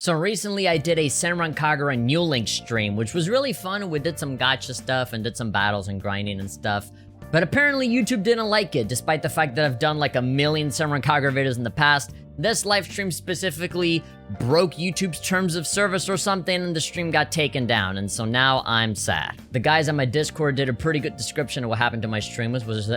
So recently I did a Senran Kagura New Link stream, which was really fun. We did some gacha stuff and did some battles and grinding and stuff. But apparently YouTube didn't like it, despite the fact that I've done like a million Senran Kagura videos in the past. This live stream specifically broke YouTube's terms of service or something, and the stream got taken down, and so now I'm sad. The guys on my Discord did a pretty good description of what happened to my stream. It was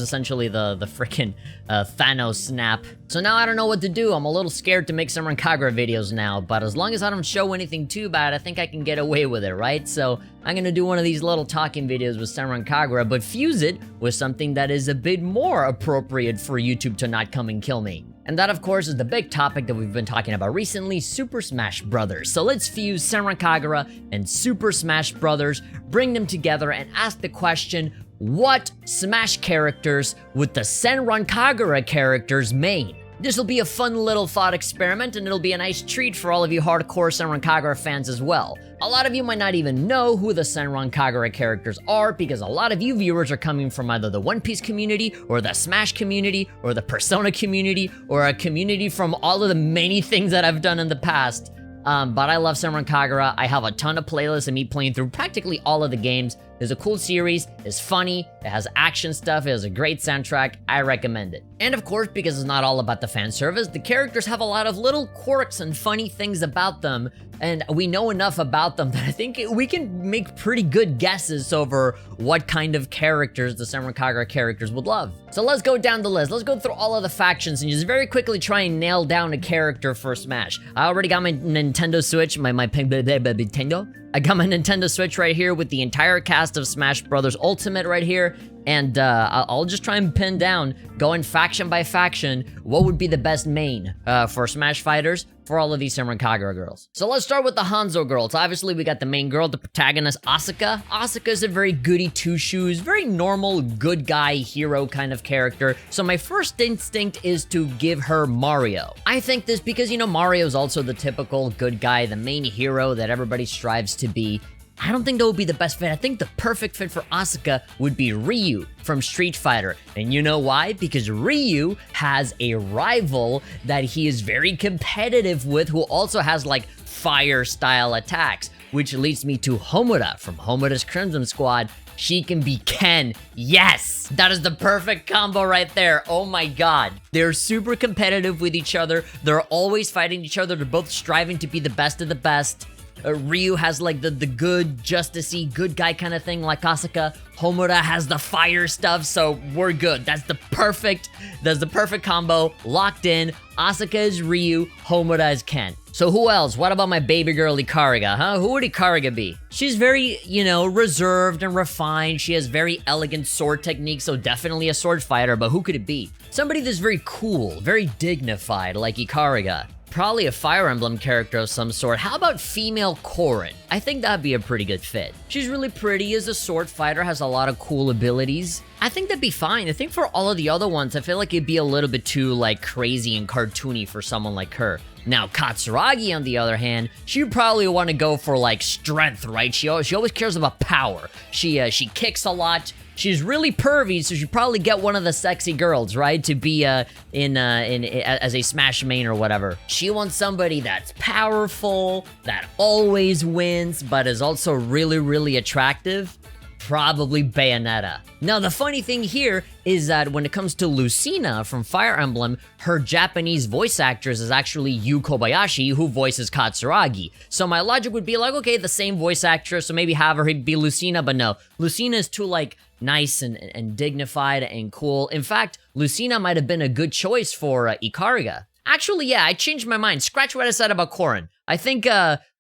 essentially the freaking Thanos snap. So now I don't know what to do. I'm a little scared to make Senran Kagura videos now, but as long as I don't show anything too bad, I think I can get away with it, right? So I'm gonna do one of these little talking videos with Senran Kagura, but fuse it with something that is a bit more appropriate for YouTube to not come and kill me. And that, of course, is the big topic that we've been talking about recently, Super Smash Bros. So let's fuse Senran Kagura and Super Smash Bros., bring them together, and ask the question, what Smash characters would the Senran Kagura characters main? This will be a fun little thought experiment, and it'll be a nice treat for all of you hardcore Senran Kagura fans as well. A lot of you might not even know who the Senran Kagura characters are, because a lot of you viewers are coming from either the One Piece community, or the Smash community, or the Persona community, or a community from all of the many things that I've done in the past. But I love Senran Kagura. I have a ton of playlists of me playing through practically all of the games. It's a cool series, it's funny, it has action stuff, it has a great soundtrack, I recommend it. And of course, because it's not all about the fan service, the characters have a lot of little quirks and funny things about them, and we know enough about them that I think we can make pretty good guesses over what kind of characters the Senran Kagura characters would love. So let's go down the list, let's go through all of the factions and just very quickly try and nail down a character for Smash. I already got my Nintendo Switch, my Nintendo. I got my Nintendo Switch right here with the entire cast of Smash Bros. Ultimate right here, and I'll just try and pin down, going faction by faction, what would be the best main for Smash fighters for all of these Senran Kagura girls. So let's start with the Hanzo girls. Obviously, we got the main girl, the protagonist, Asuka. Asuka is a very goody two-shoes, very normal, good guy, hero kind of character. So my first instinct is to give her Mario. I think this because, you know, Mario is also the typical good guy, the main hero that everybody strives to be. I don't think that would be the best fit. I think the perfect fit for Asuka would be Ryu from Street Fighter. And you know why? Because Ryu has a rival that he is very competitive with, who also has like fire style attacks, which leads me to Homura from Homura's Crimson Squad. She can be Ken. Yes! That is the perfect combo right there. Oh my god. They're super competitive with each other. They're always fighting each other. They're both striving to be the best of the best. Ryu has like the good, justice-y, good guy kind of thing like Asuka. Homura has the fire stuff, so we're good. That's the perfect combo. Locked in. Asuka is Ryu, Homura is Ken. So who else? What about my baby girl Ikariga, huh? Who would Ikariga be? She's very, you know, reserved and refined. She has very elegant sword technique, so definitely a sword fighter, but who could it be? Somebody that's very cool, very dignified like Ikariga. Probably a Fire Emblem character of some sort. How about female Corrin? I think that'd be a pretty good fit. She's really pretty, is a sword fighter, has a lot of cool abilities. I think that'd be fine. I think for all of the other ones, I feel like it'd be a little bit too, like, crazy and cartoony for someone like her. Now, Katsuragi, on the other hand, she probably want to go for, like, strength, right? She always cares about power. She kicks a lot. She's really pervy, so she'd probably get one of the sexy girls, right? To be as a Smash main or whatever. She wants somebody that's powerful, that always wins, but is also really, really attractive. Probably Bayonetta. Now, the funny thing here is that when it comes to Lucina from Fire Emblem, her Japanese voice actress is actually Yu Kobayashi, who voices Katsuragi. So my logic would be like, okay, the same voice actress, so maybe have her be Lucina, but no. Lucina is too, like, nice and dignified and cool. In fact, Lucina might have been a good choice for Ikariga. Actually, yeah, I changed my mind. Scratch what I said about Corrin. I think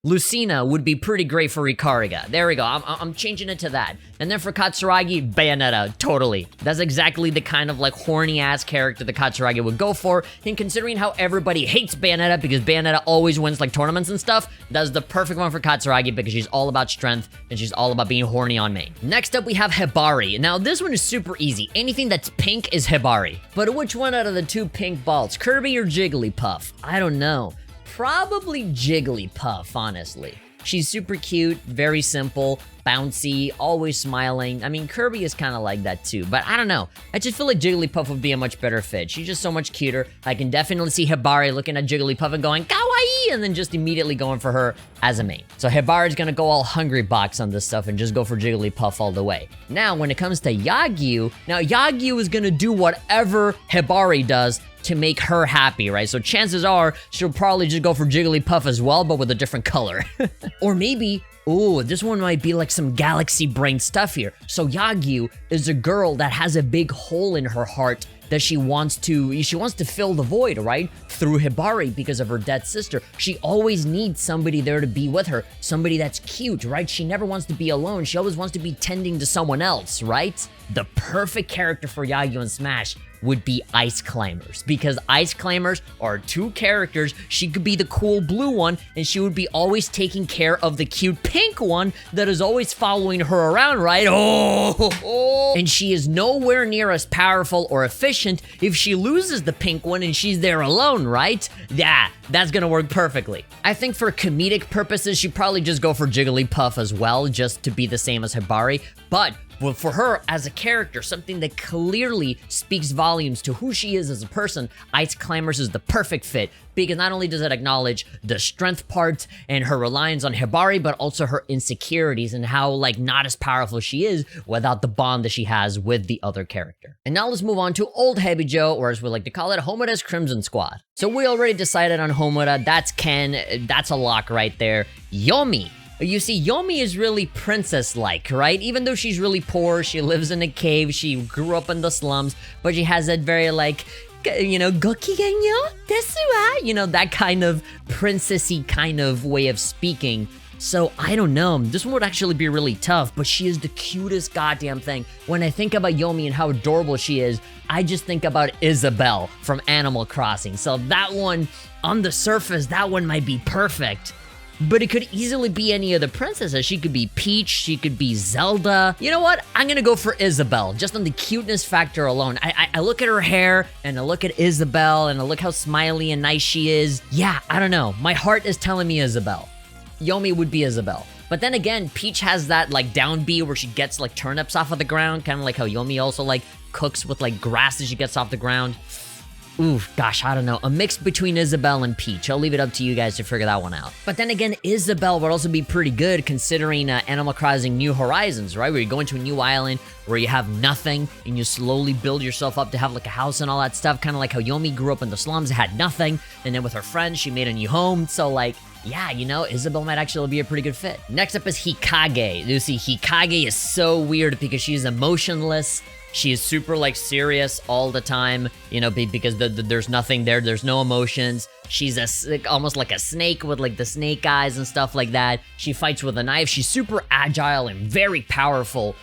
Lucina would be pretty great for Ikariga. There we go. I'm changing it to that. And then for Katsuragi, Bayonetta, totally. That's exactly the kind of like horny ass character that Katsuragi would go for. And considering how everybody hates Bayonetta because Bayonetta always wins like tournaments and stuff, that's the perfect one for Katsuragi because she's all about strength and she's all about being horny on main. Next up, we have Hibari. Now, this one is super easy. Anything that's pink is Hibari. But which one out of the two pink balls, Kirby or Jigglypuff? I don't know. Probably Jigglypuff, honestly. She's super cute, very simple, bouncy, always smiling. I mean, Kirby is kind of like that too, but I don't know. I just feel like Jigglypuff would be a much better fit. She's just so much cuter. I can definitely see Hibari looking at Jigglypuff and going, kawaii! kawaii, and then just immediately going for her as a main. So Hibari's gonna go all hungry box on this stuff and just go for Jigglypuff all the way. Now, when it comes to Yagyu, now Yagyu is gonna do whatever Hibari does to make her happy, right? So chances are she'll probably just go for Jigglypuff as well, but with a different color. Or maybe, ooh, this one might be like some galaxy brain stuff here. So Yagyu is a girl that has a big hole in her heart that she wants to fill the void, right? Through Hibari because of her dead sister. She always needs somebody there to be with her, somebody that's cute, right? She never wants to be alone. She always wants to be tending to someone else, right? The perfect character for Yagyu in Smash would be Ice Climbers, because Ice Climbers are two characters. She could be the cool blue one, and she would be always taking care of the cute pink one that is always following her around, right? Oh! And she is nowhere near as powerful or efficient if she loses the pink one and she's there alone, right? Yeah, that's gonna work perfectly. I think for comedic purposes, she'd probably just go for Jigglypuff as well, just to be the same as Hibari, but well, for her as a character, something that clearly speaks volumes to who she is as a person, Ice Climbers is the perfect fit, because not only does it acknowledge the strength part and her reliance on Hibari, but also her insecurities and how, like, not as powerful she is without the bond that she has with the other character. And now let's move on to Old Hebijo, or as we like to call it, Homura's Crimson Squad. So we already decided on Homura. That's Ken. That's a lock right there. Yomi. You see, Yomi is really princess-like, right? Even though she's really poor, she lives in a cave, she grew up in the slums, but she has that very, like, you know, gokigenyo desu wa? You know, that kind of princessy kind of way of speaking. So, I don't know, this one would actually be really tough, but she is the cutest goddamn thing. When I think about Yomi and how adorable she is, I just think about Isabelle from Animal Crossing. So that one, on the surface, that one might be perfect. But it could easily be any of the princesses. She could be Peach, she could be Zelda. You know what? I'm gonna go for Isabelle, just on the cuteness factor alone. I look at her hair, and I look at Isabelle, and I look how smiley and nice she is. Yeah, I don't know. My heart is telling me Isabelle. Yomi would be Isabelle. But then again, Peach has that, like, down B where she gets, like, turnips off of the ground, kind of like how Yomi also, like, cooks with, like, grass as she gets off the ground. Ooh, gosh, I don't know. A mix between Isabelle and Peach. I'll leave it up to you guys to figure that one out. But then again, Isabelle would also be pretty good considering Animal Crossing New Horizons, right? Where you go into a new island where you have nothing and you slowly build yourself up to have like a house and all that stuff. Kind of like how Yomi grew up in the slums, had nothing. And then with her friends, she made a new home. So like, yeah, you know, Isabelle might actually be a pretty good fit. Next up is Hikage. You see, Hikage is so weird because she's emotionless. She is super, like, serious all the time, you know, because there's nothing there. There's no emotions. She's almost like a snake with, like, the snake eyes and stuff like that. She fights with a knife. She's super agile and very powerful.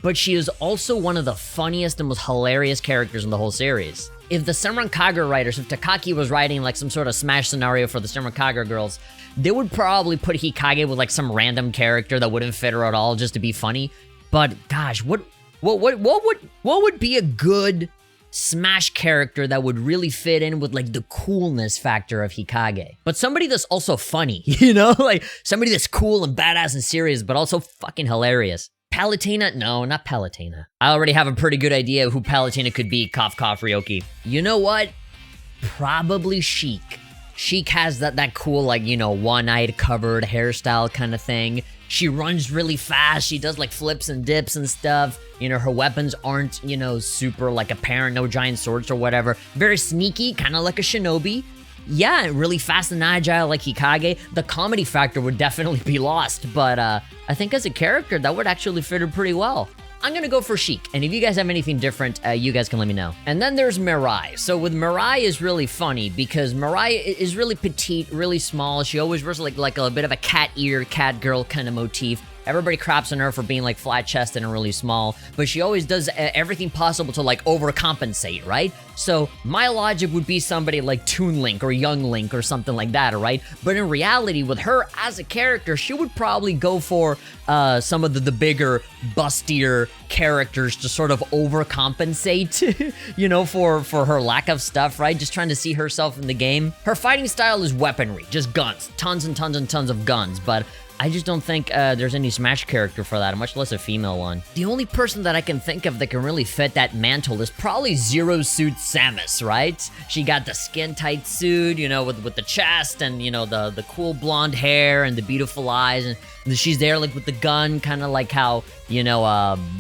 But she is also one of the funniest and most hilarious characters in the whole series. If the Senran Kagura writers, if Takaki was writing, like, some sort of Smash scenario for the Senran Kagura girls, they would probably put Hikage with, like, some random character that wouldn't fit her at all just to be funny. But, gosh, what would be a good Smash character that would really fit in with, like, the coolness factor of Hikage? But somebody that's also funny, you know? Like, somebody that's cool and badass and serious, but also fucking hilarious. Palutena? No, not Palutena. I already have a pretty good idea of who Palutena could be, cough cough Ryoki. You know what? Probably Sheik. Sheik has that cool, like, you know, one-eyed covered hairstyle kind of thing. She runs really fast. She does, like, flips and dips and stuff. You know, her weapons aren't, you know, super, like, apparent, no giant swords or whatever. Very sneaky, kind of like a shinobi. Yeah, really fast and agile like Hikage. The comedy factor would definitely be lost, but I think as a character, that would actually fit her pretty well. I'm gonna go for Sheik, and if you guys have anything different, you guys can let me know. And then there's Mirai. So with Mirai is really funny because Mirai is really petite, really small. She always wears like a bit of a cat ear, cat girl kind of motif. Everybody craps on her for being like flat chested and really small, but she always does everything possible to like overcompensate, right? So my logic would be somebody like Toon Link or Young Link or something like that, right? But in reality, with her as a character, she would probably go for some of the bigger, bustier characters to sort of overcompensate, you know, for her lack of stuff, right? Just trying to see herself in the game. Her fighting style is weaponry, just guns, tons and tons and tons of guns, but I just don't think there's any Smash character for that, much less a female one. The only person that I can think of that can really fit that mantle is probably Zero Suit Samus, right? She got the skin-tight suit, you know, with the chest and, you know, the cool blonde hair and the beautiful eyes, and she's there, like, with the gun, kind of like how, you know,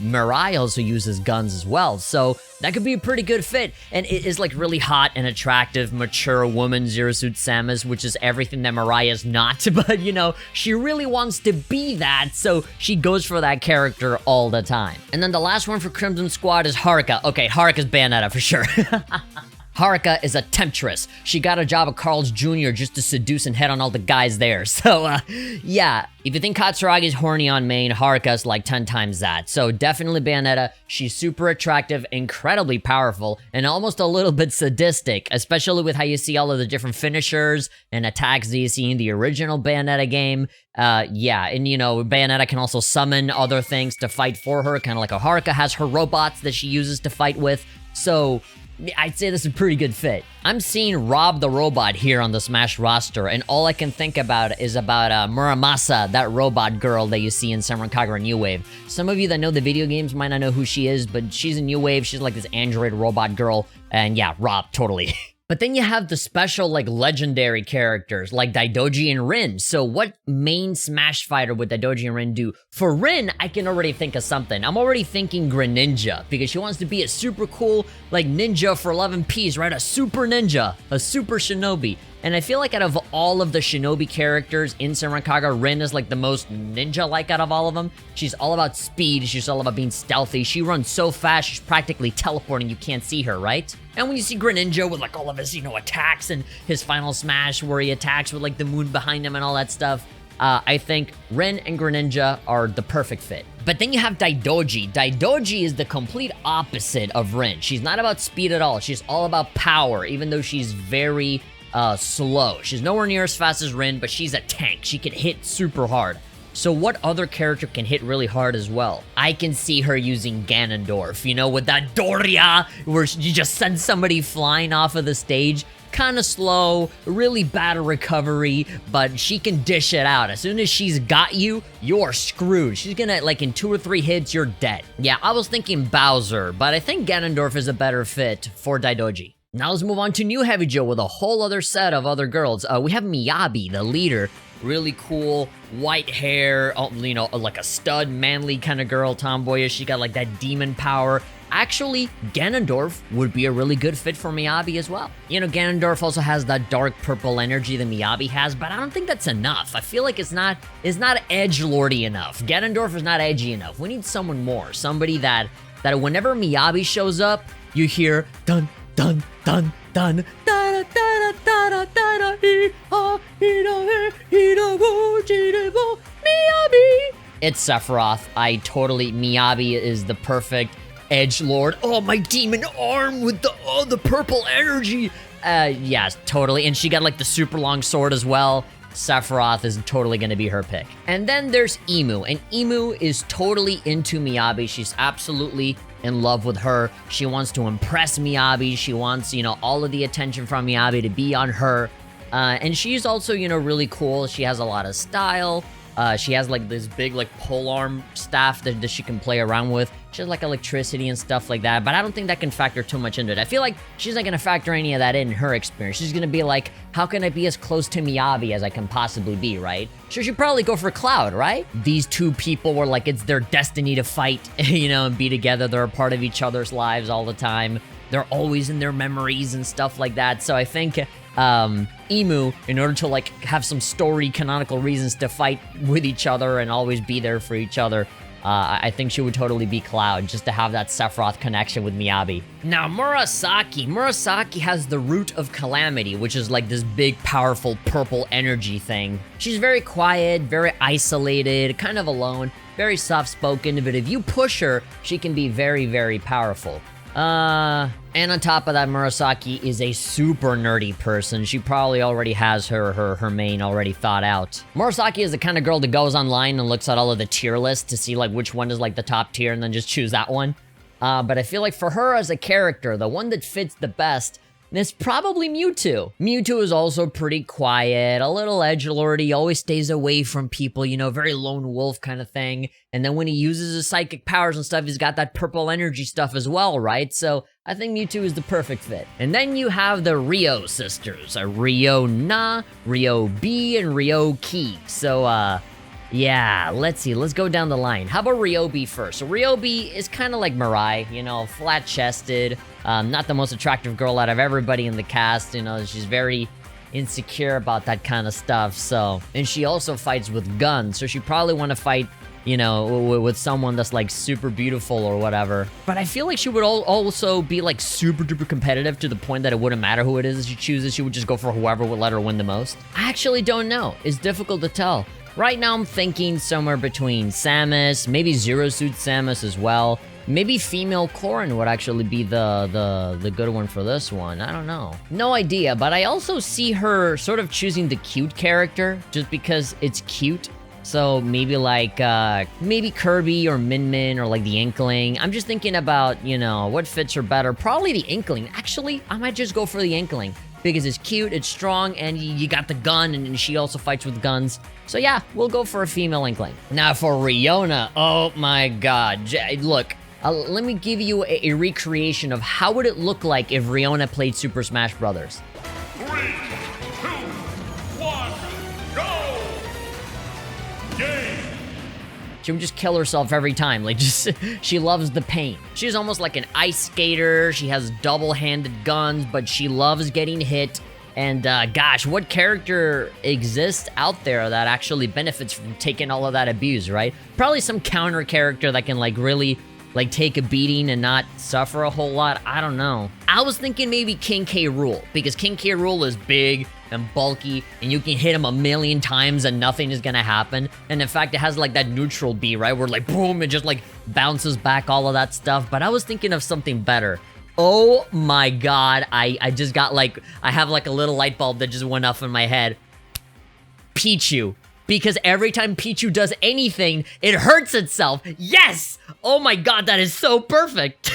Mirai also uses guns as well, so that could be a pretty good fit. And it is, like, really hot and attractive, mature woman, Zero Suit Samus, which is everything that Mirai is not, but, you know, she really wants to be that, so she goes for that character all the time. And then the last one for Crimson Squad is Haruka. Okay, Haruka's Bayonetta for sure. Haruka is a temptress. She got a job at Carl's Jr. just to seduce and hit on all the guys there. So, yeah, if you think Katsuragi's horny on main, Haruka's like 10 times that. So definitely Bayonetta. She's super attractive, incredibly powerful, and almost a little bit sadistic, especially with how you see all of the different finishers and attacks that you see in the original Bayonetta game. Yeah, and you know, Bayonetta can also summon other things to fight for her, kind of like how Haruka has her robots that she uses to fight with. So I'd say this is a pretty good fit. I'm seeing Rob the Robot here on the Smash roster, and all I can think about is about Muramasa, that robot girl that you see in Senran Kagura New Wave. Some of you that know the video games might not know who she is, but she's in New Wave. She's like this android robot girl, and yeah, Rob, totally. But then you have the special, like, legendary characters, like Daidouji and Rin. So what main Smash fighter would Daidouji and Rin do? For Rin, I can already think of something. I'm already thinking Greninja, because she wants to be a super cool, like, ninja for 11 Ps, right? A super ninja, a super shinobi. And I feel like out of all of the shinobi characters in Senran Kagura, Rin is like the most ninja-like out of all of them. She's all about speed, she's all about being stealthy, she runs so fast, she's practically teleporting, you can't see her, right? And when you see Greninja with like all of his, you know, attacks and his final smash where he attacks with like the moon behind him and all that stuff, I think Rin and Greninja are the perfect fit. But then you have Daidouji. Daidouji is the complete opposite of Rin. She's not about speed at all, she's all about power, even though she's very slow. She's nowhere near as fast as Rin, but she's a tank. She can hit super hard. So what other character can hit really hard as well? I can see her using Ganondorf, you know, with that Doria, where you just send somebody flying off of the stage. Kind of slow, really bad recovery, but she can dish it out. As soon as she's got you, you're screwed. She's gonna, like, in 2 or 3 hits, you're dead. Yeah, I was thinking Bowser, but I think Ganondorf is a better fit for Daidouji. Now let's move on to New Heavy Joe with a whole other set of other girls. We have Miyabi, the leader. Really cool, white hair, you know, like a stud, manly kind of girl, tomboyish. She got like that demon power. Actually, Ganondorf would be a really good fit for Miyabi as well. You know, Ganondorf also has that dark purple energy that Miyabi has, but I don't think that's enough. I feel like it's not edgelordy enough. Ganondorf is not edgy enough. We need someone more, somebody that whenever Miyabi shows up, you hear dun dun dun dun da da da da da da da Miyabi. It's Sephiroth. Miyabi is the perfect edgelord. Oh, my demon arm with the purple energy. Yes, totally. And she got like the super long sword as well. Sephiroth is totally gonna be her pick. And then there's Emu, and Emu is totally into Miyabi. She's absolutely in love with her. She wants to impress Miyabi. She wants, you know, all of the attention from Miyabi to be on her. And she's also, you know, really cool. She has a lot of style. She has like this big like polearm staff that she can play around with. She has like electricity and stuff like that, but I don't think that can factor too much into it. I feel like she's not gonna factor any of that in her experience. She's gonna be like, how can I be as close to Miyabi as I can possibly be, right? So she'd probably go for Cloud, right? These two people were like, it's their destiny to fight, you know, and be together. They're a part of each other's lives all the time. They're always in their memories and stuff like that. So I think Emu, in order to like have some story canonical reasons to fight with each other and always be there for each other, I think she would totally be Cloud, just to have that Sephiroth connection with Miyabi. Now, Murasaki has the Root of Calamity, which is like this big, powerful purple energy thing. She's very quiet, very isolated, kind of alone, very soft-spoken, but if you push her, she can be very, very powerful. And on top of that, Murasaki is a super nerdy person. She probably already has her main already thought out. Murasaki is the kind of girl that goes online and looks at all of the tier lists to see like which one is like the top tier and then just choose that one. But I feel like for her as a character, the one that fits the best is probably Mewtwo. Mewtwo is also pretty quiet, a little edgelord. He always stays away from people, you know, very lone wolf kind of thing. And then when he uses his psychic powers and stuff, he's got that purple energy stuff as well, right? So I think Mewtwo is the perfect fit. And then you have the Ryo sisters, Ryona, Ryobi, and Ryoki. So, yeah, let's see. Let's go down the line. How about Ryobi first? So Ryobi is kind of like Mirai, you know, flat-chested, not the most attractive girl out of everybody in the cast. You know, she's very insecure about that kind of stuff. So, and she also fights with guns. So she probably want to fight, you know, with someone that's like super beautiful or whatever. But I feel like she would also be like super duper competitive to the point that it wouldn't matter who it is that she chooses. She would just go for whoever would let her win the most. I actually don't know. It's difficult to tell. Right now, I'm thinking somewhere between Samus, maybe Zero Suit Samus as well. Maybe female Corrin would actually be the good one for this one. I don't know. No idea, but I also see her sort of choosing the cute character just because it's cute. So maybe like, maybe Kirby or Min Min or like the Inkling. I'm just thinking about, you know, what fits her better. Probably the Inkling. Actually, I might just go for the Inkling. Because it's cute, it's strong, and you got the gun, and she also fights with guns. So yeah, we'll go for a female Inkling. Now for Ryona, oh my god. Look, let me give you a recreation of how would it look like if Ryona played Super Smash Brothers. 3, 2, 1, go! Game! She would just kill herself every time, like just, she loves the pain. She's almost like an ice skater, she has double-handed guns, but she loves getting hit. And gosh, what character exists out there that actually benefits from taking all of that abuse, right? Probably some counter character that can like really like take a beating and not suffer a whole lot. I don't know. I was thinking maybe King K. Rool, because King K. Rool is big and bulky, and you can hit him a million times and nothing is gonna happen. And in fact, it has like that neutral B, right? Where like, boom, it just like bounces back all of that stuff. But I was thinking of something better. Oh my god, I just got like, I have like a little light bulb that just went off in my head. Pichu. Because every time Pichu does anything, it hurts itself. Yes! Oh my god, that is so perfect.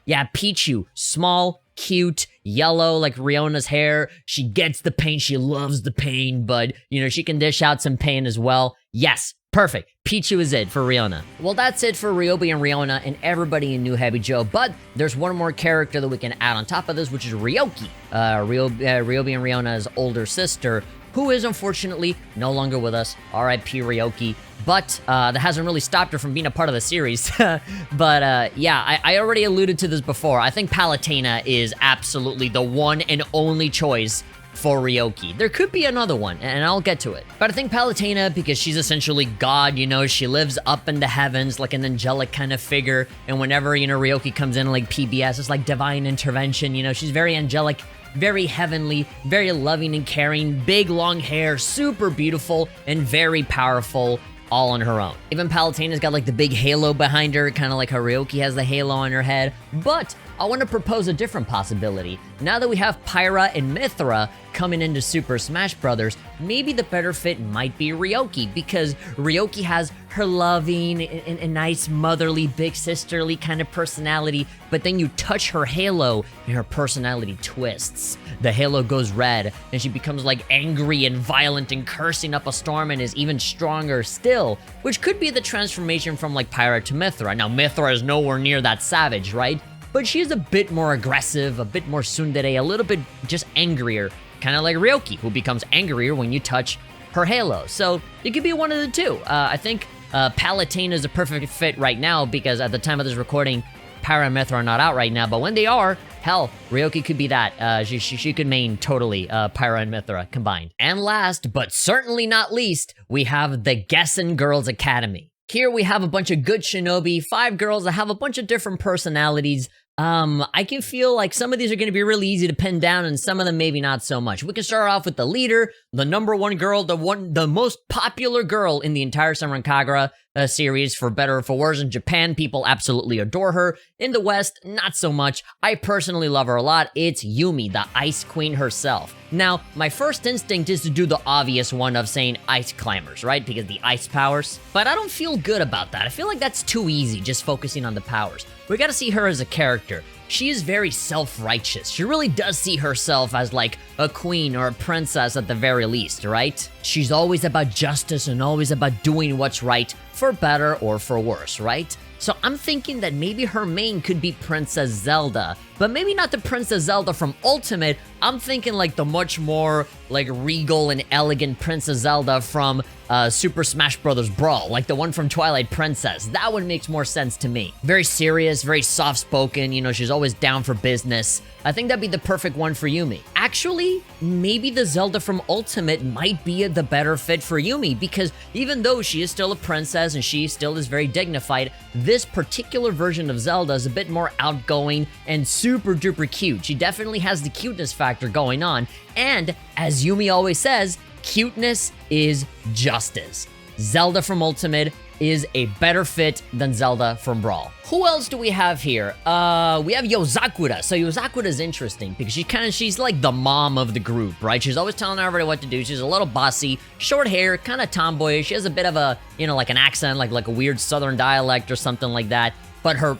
Yeah, Pichu, small, cute, yellow like Ryona's hair. She gets the pain, she loves the pain, but, you know, she can dish out some pain as well. Yes, perfect. Pichu is it for Ryona. Well, that's it for Ryobi and Ryona and everybody in New Heavy Joe, but there's one more character that we can add on top of this, which is Ryoki. Ryobi and Ryona's older sister, who is unfortunately no longer with us. R.I.P. Ryoki. But that hasn't really stopped her from being a part of the series. But yeah, I already alluded to this before. I think Palutena is absolutely the one and only choice for Ryoki. There could be another one, and I'll get to it. But I think Palutena, because she's essentially God, you know, she lives up in the heavens like an angelic kind of figure. And whenever, you know, Ryoki comes in like PBS, it's like divine intervention, you know, she's very angelic, very heavenly, very loving and caring, big long hair, super beautiful, and very powerful, all on her own. Even Palutena's got like the big halo behind her, kind of like how Ryoki has the halo on her head. But I want to propose a different possibility. Now that we have Pyra and Mythra coming into Super Smash Brothers, maybe the better fit might be Ryoki, because Ryoki has her loving and nice motherly, big sisterly kind of personality, but then you touch her halo and her personality twists. The halo goes red and she becomes like angry and violent and cursing up a storm and is even stronger still, which could be the transformation from like Pyra to Mythra. Now Mythra is nowhere near that savage, right? But she's a bit more aggressive, a bit more tsundere, a little bit just angrier, kind of like Ryoki, who becomes angrier when you touch her halo. So it could be one of the two. I think Palutena is a perfect fit right now, because at the time of this recording, Pyra and Mythra are not out right now, but when they are, hell, Ryoki could be that. She could main totally Pyra and Mythra combined. And last, but certainly not least, we have the Gessen Girls Academy. Here we have a bunch of good shinobi, 5 girls that have a bunch of different personalities. I can feel like some of these are going to be really easy to pin down, and some of them maybe not so much. We can start off with the leader, the #1 girl, the most popular girl in the entire Senran Kagura, series, for better or for worse. In Japan, people absolutely adore her. In the West, not so much. I personally love her a lot. It's Yumi, the Ice Queen herself. Now, my first instinct is to do the obvious one of saying ice climbers, right? Because the ice powers. But I don't feel good about that. I feel like that's too easy, just focusing on the powers. We gotta see her as a character. She is very self-righteous. She really does see herself as like a queen or a princess at the very least, right? She's always about justice and always about doing what's right, for better or for worse, right? So I'm thinking that maybe her main could be Princess Zelda, but maybe not the Princess Zelda from Ultimate. I'm thinking like the much more like regal and elegant Princess Zelda from Super Smash Bros. Brawl, like the one from Twilight Princess. That one makes more sense to me. Very serious, very soft-spoken, you know, she's always down for business. I think that'd be the perfect one for Yumi. Actually, maybe the Zelda from Ultimate might be the better fit for Yumi, because even though she is still a princess and she still is very dignified, this particular version of Zelda is a bit more outgoing and super duper cute. She definitely has the cuteness factor going on, and as Yumi always says, cuteness is justice. Zelda from Ultimate is a better fit than Zelda from Brawl. Who else do we have here? We have Yozakura. So Yozakura is interesting because she's like the mom of the group, right? She's always telling everybody what to do. She's a little bossy, short hair, kind of tomboyish. She has a bit of a, you know, like an accent, like a weird southern dialect or something like that. But her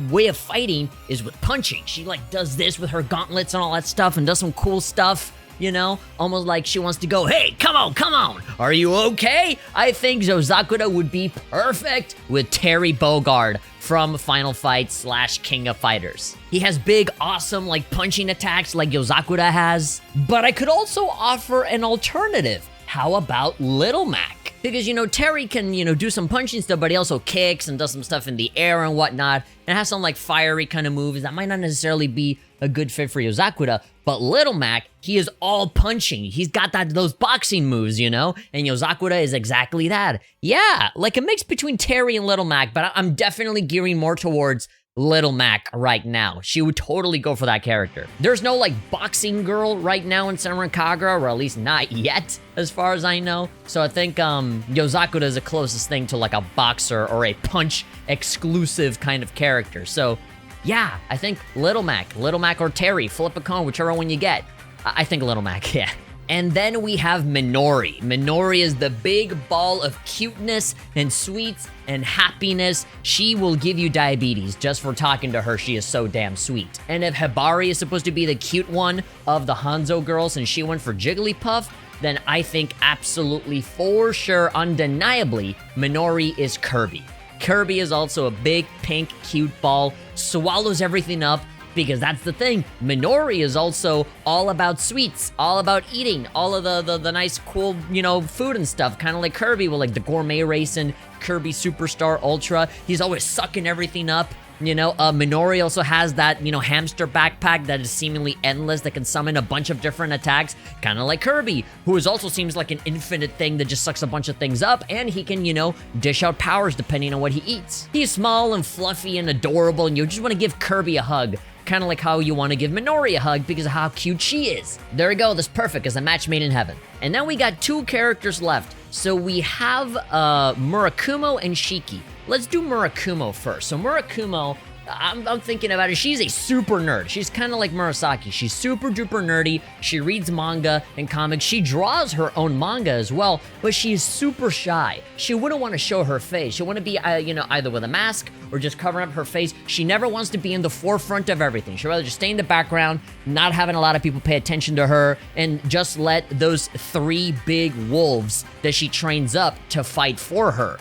way of fighting is with punching. She like does this with her gauntlets and all that stuff and does some cool stuff. You know, almost like she wants to go, hey, come on, are you okay? I think Yozakura would be perfect with Terry Bogard from Final Fight / King of Fighters. He has big, awesome, like punching attacks like Yozakura has. But I could also offer an alternative. How about Little Mac? Because, you know, Terry can, you know, do some punching stuff, but he also kicks and does some stuff in the air and whatnot, and has some, like, fiery kind of moves that might not necessarily be a good fit for Yozakura, but Little Mac, he is all punching. He's got those boxing moves, you know, and Yozakura is exactly that. Yeah, like a mix between Terry and Little Mac, but I'm definitely gearing more towards Little Mac right now. She would totally go for that character. There's no like boxing girl right now in Senran Kagura, or at least not yet, as far as I know. So I think Yozakura is the closest thing to like a boxer or a punch exclusive kind of character. So yeah, I think Little Mac or Terry, flip a coin, whichever one you get. I think Little Mac, yeah. And then we have Minori. Minori is the big ball of cuteness and sweets and happiness. She will give you diabetes just for talking to her. She is so damn sweet. And if Hibari is supposed to be the cute one of the Hanzo girls and she went for Jigglypuff, then I think absolutely, for sure, undeniably, Minori is Kirby. Kirby is also a big, pink, cute ball, swallows everything up, because that's the thing. Minori is also all about sweets, all about eating, all of the nice, cool, you know, food and stuff, kind of like Kirby with like the gourmet race and Kirby Superstar Ultra. He's always sucking everything up. You know, Minori also has that, you know, hamster backpack that is seemingly endless, that can summon a bunch of different attacks, kind of like Kirby, who also seems like an infinite thing that just sucks a bunch of things up, and he can, you know, dish out powers depending on what he eats. He's small and fluffy and adorable, and you just want to give Kirby a hug, kind of like how you want to give Minori a hug because of how cute she is. There we go, that's perfect as a match made in heaven. And now we got two characters left. So we have Murakumo and Shiki. Let's do Murakumo first. So Murakumo, I'm thinking about it. She's a super nerd. She's kind of like Murasaki. She's super duper nerdy. She reads manga and comics. She draws her own manga as well, but she's super shy. She wouldn't want to show her face. She want to be, you know, either with a mask or just covering up her face. She never wants to be in the forefront of everything. She'd rather just stay in the background, not having a lot of people pay attention to her, and just let those 3 big wolves that she trains up to fight for her.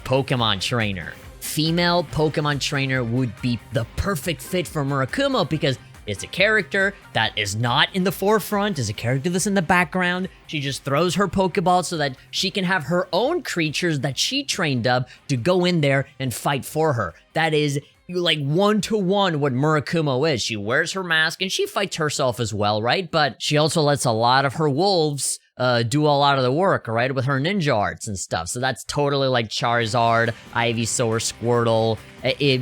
Pokemon trainer. Female Pokemon trainer would be the perfect fit for Murakumo because it's a character that is not in the forefront, is a character that's in the background. She just throws her Pokeball so that she can have her own creatures that she trained up to go in there and fight for her. That is like 1-to-1 what Murakumo is. She wears her mask and she fights herself as well, right? But she also lets a lot of her wolves do a lot of the work, right, with her ninja arts and stuff. So that's totally like Charizard, Ivysaur, Squirtle.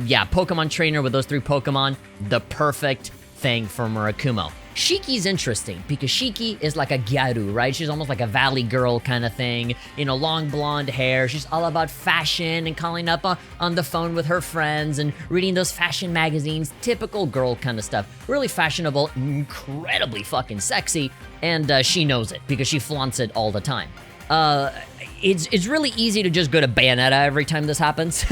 Yeah, Pokemon trainer with those 3 Pokemon, the perfect thing for Murakumo. Shiki's interesting because Shiki is like a gyaru, right? She's almost like a valley girl kind of thing, you know, long blonde hair. She's all about fashion and calling up on the phone with her friends and reading those fashion magazines, typical girl kind of stuff. Really fashionable, incredibly fucking sexy, and she knows it because she flaunts it all the time. It's really easy to just go to Bayonetta every time this happens,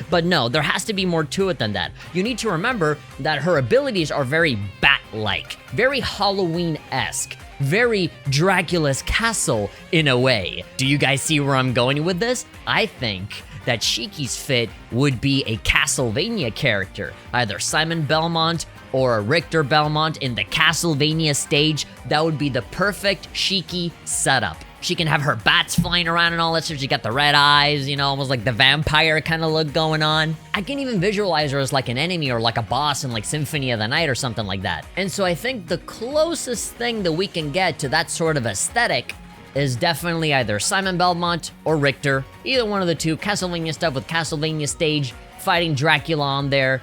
but no, there has to be more to it than that. You need to remember that her abilities are very bat-like, very Halloween-esque, very Dracula's castle in a way. Do you guys see where I'm going with this? I think that Shiki's fit would be a Castlevania character, either Simon Belmont or a Richter Belmont in the Castlevania stage. That would be the perfect Shiki setup. She can have her bats flying around and all that stuff. She got the red eyes, you know, almost like the vampire kind of look going on. I can even visualize her as like an enemy or like a boss in like Symphony of the Night or something like that. And so I think the closest thing that we can get to that sort of aesthetic is definitely either Simon Belmont or Richter. Either one of the two. Castlevania stuff with Castlevania stage, fighting Dracula on there.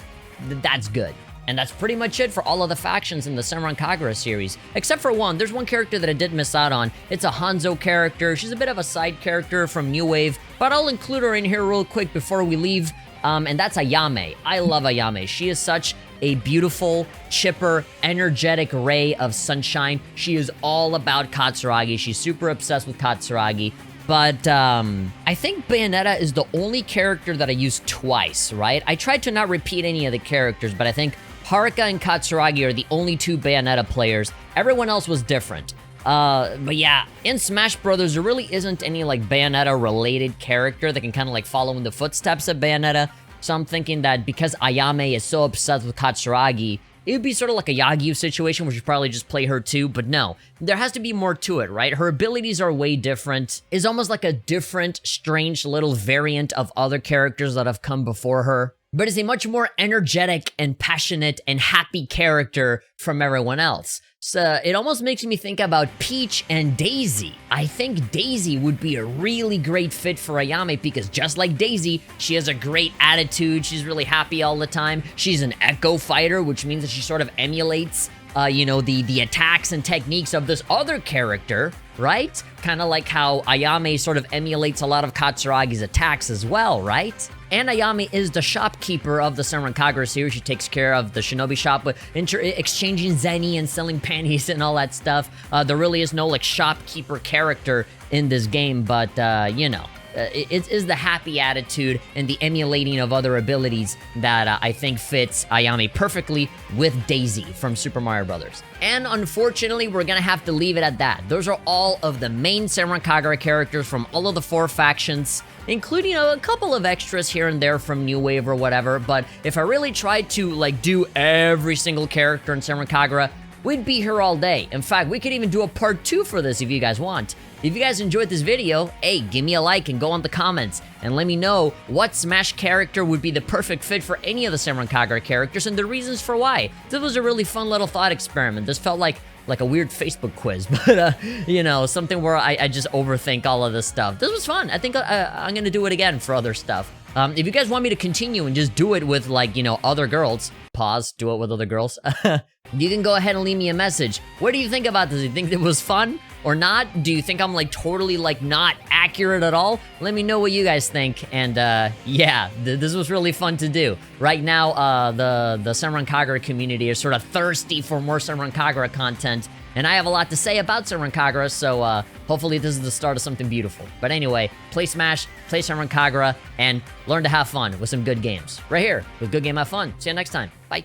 That's good. And that's pretty much it for all of the factions in the Senran Kagura series. Except for one. There's one character that I did miss out on. It's a Hanzo character. She's a bit of a side character from New Wave, but I'll include her in here real quick before we leave. And that's Ayami. I love Ayami. She is such a beautiful, chipper, energetic ray of sunshine. She is all about Katsuragi. She's super obsessed with Katsuragi. But I think Bayonetta is the only character that I used twice, right? I tried to not repeat any of the characters, but I think Haruka and Katsuragi are the only two Bayonetta players. Everyone else was different. But yeah, in Smash Brothers, there really isn't any like Bayonetta-related character that can kind of like follow in the footsteps of Bayonetta. So I'm thinking that because Ayame is so obsessed with Katsuragi, it would be sort of like a Yagyu situation where you probably just play her too, but no. There has to be more to it, right? Her abilities are way different. Is almost like a different, strange little variant of other characters that have come before her, but is a much more energetic and passionate and happy character from everyone else. So it almost makes me think about Peach and Daisy. I think Daisy would be a really great fit for Ayame because just like Daisy, she has a great attitude. She's really happy all the time. She's an echo fighter, which means that she sort of emulates you know, the attacks and techniques of this other character, right? Kind of like how Ayame sort of emulates a lot of Katsuragi's attacks as well, right? And Ayami is the shopkeeper of the Senran Kagura series. She takes care of the shinobi shop, but exchanging zeni and selling panties and all that stuff. There really is no like shopkeeper character in this game, but you know, it is the happy attitude and the emulating of other abilities that I think fits Ayami perfectly with Daisy from Super Mario Brothers. And unfortunately, we're gonna have to leave it at that. Those are all of the main Senran Kagura characters from all of the 4 factions, including a couple of extras here and there from New Wave or whatever. But if I really tried to like do every single character in Senran Kagura, we'd be here all day. In fact, we could even do a part 2 for this if you guys want. If you guys enjoyed this video, hey, give me a like and go on the comments and let me know what Smash character would be the perfect fit for any of the Senran Kagura characters and the reasons for why. This was a really fun little thought experiment. This felt like a weird Facebook quiz, but you know, something where I just overthink all of this stuff. This was fun. I think I'm gonna do it again for other stuff. If you guys want me to continue and just do it with, like, you know, other girls, pause, do it with other girls, you can go ahead and leave me a message. What do you think about this? Do you think it was fun or not? Do you think I'm, like, totally, like, not accurate at all? Let me know what you guys think, and, yeah, this was really fun to do. Right now, the Senran Kagura community is sort of thirsty for more Senran Kagura content, and I have a lot to say about Senran Kagura, so, hopefully this is the start of something beautiful. But anyway, play Smash, play Senran Kagura, and learn to have fun with some good games. Right here, with Good Game Have Fun. See you next time. Bye.